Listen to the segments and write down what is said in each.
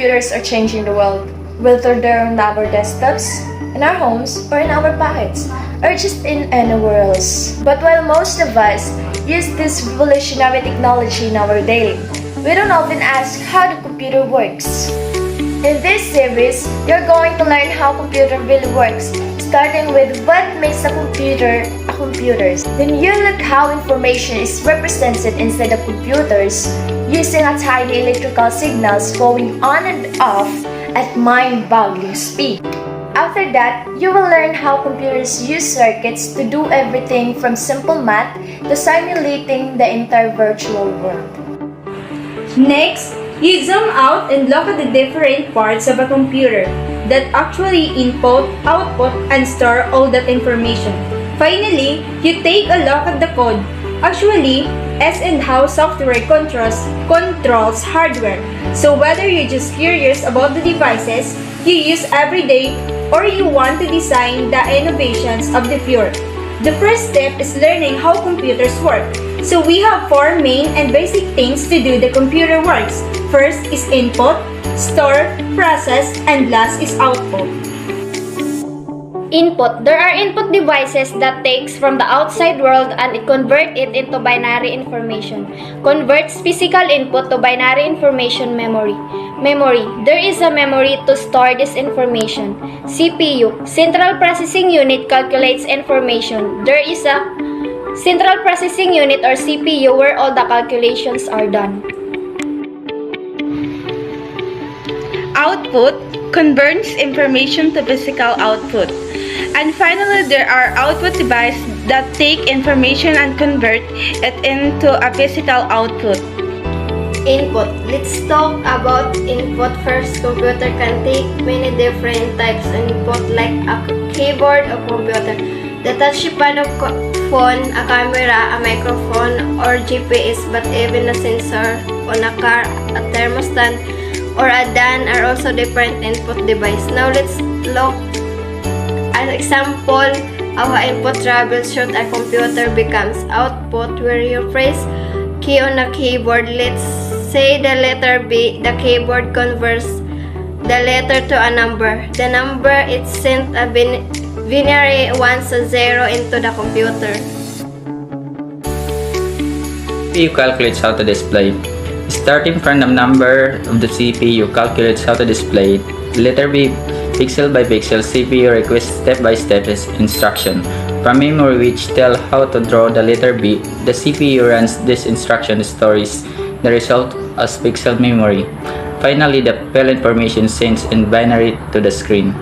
computers are changing the world, whether they're on our desktops, in our homes, or in our pockets, or just in anywhere else. But while most of us use this revolutionary technology in our daily, we don't often ask how the computer works. In this series, you're going to learn how computer really works, starting with what makes a computer a computer. Then you look how information is represented inside the computers using a tiny electrical signals going on and off at mind-boggling speed. After that, you will learn how computers use circuits to do everything from simple math to simulating the entire virtual world. Next, you zoom out and look at the different parts of a computer that actually input, output, and store all that information. Finally, you take a look at the code, actually, as and how software controls hardware. So whether you're just curious about the devices you use every day or you want to design the innovations of the future, the first step is learning how computers work. So we have four main and basic things to do the computer works. First is input, store, process, and last is output. Input. There are input devices that takes from the outside world and it convert it into binary information. Converts physical input to binary information memory. Memory. There is a memory to store this information. CPU. Central Processing Unit calculates information. There is a Central Processing Unit or CPU where all the calculations are done. Output converts information to physical output. And finally, there are output devices that take information and convert it into a physical output. Input. Let's talk about input first. Computer can take many different types of input like a keyboard or computer, the touchpad of phone, a camera, a microphone, or GPS, but even a sensor on a car, a thermostat, or a DAN are also different input device. Now let's look at an example of how input troubleshoot a computer becomes output where you press key on a keyboard. Let's say the letter B, the keyboard converts the letter to a number. The number is sent a binary 1 to 0 into the computer. CPU calculates how to display. Starting from the number of the CPU calculates how to display it. Letter B, pixel by pixel, CPU requests step-by-step instruction. From memory which tell how to draw the letter B, the CPU runs this instruction stores the result as pixel memory. Finally, the file information sends in binary to the screen.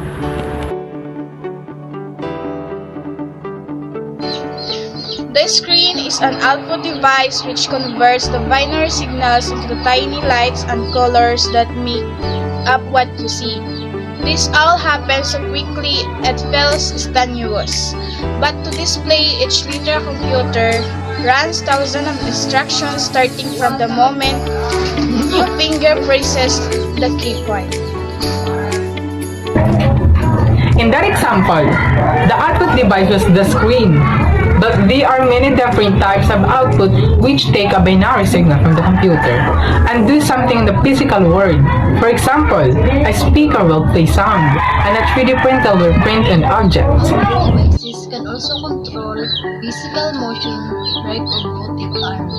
The screen is an output device which converts the binary signals into tiny lights and colors that make up what you see. This all happens so quickly it feels instantaneous. But to display each literal computer runs thousands of instructions starting from the moment your finger presses the keypad. In that example, the output device was the screen, but there are many different types of output which take a binary signal from the computer and do something in the physical world. For example, a speaker will play sound and a 3D printer will print an object. Devices can also control physical motion like robotic arm,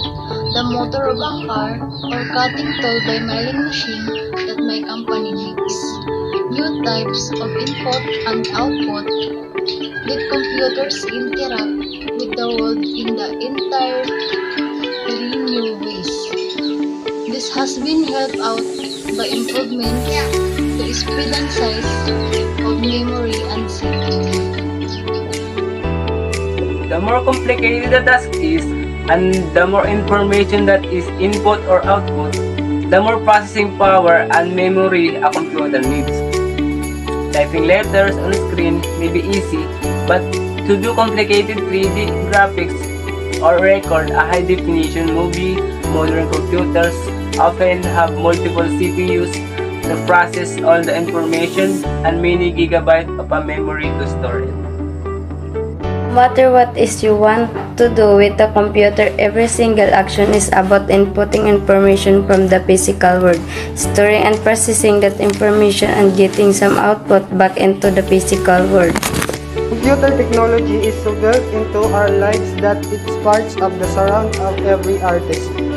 the motor of a car, or cutting tool by milling machine that my company makes. New types of input and output let computers interact with the world in the entirely new ways. This has been helped out by improvements to speed and size of memory and CPU. The more complicated the task is, and the more information that is input or output, the more processing power and memory a computer needs. Typing letters on screen may be easy, but to do complicated 3D graphics or record a high-definition movie, modern computers often have multiple CPUs to process all the information and many gigabytes of a memory to store it. No matter what is you want to do with the computer, every single action is about inputting information from the physical world, storing and processing that information, and getting some output back into the physical world. Computer technology is so built into our lives that it's part of the surround of every artist.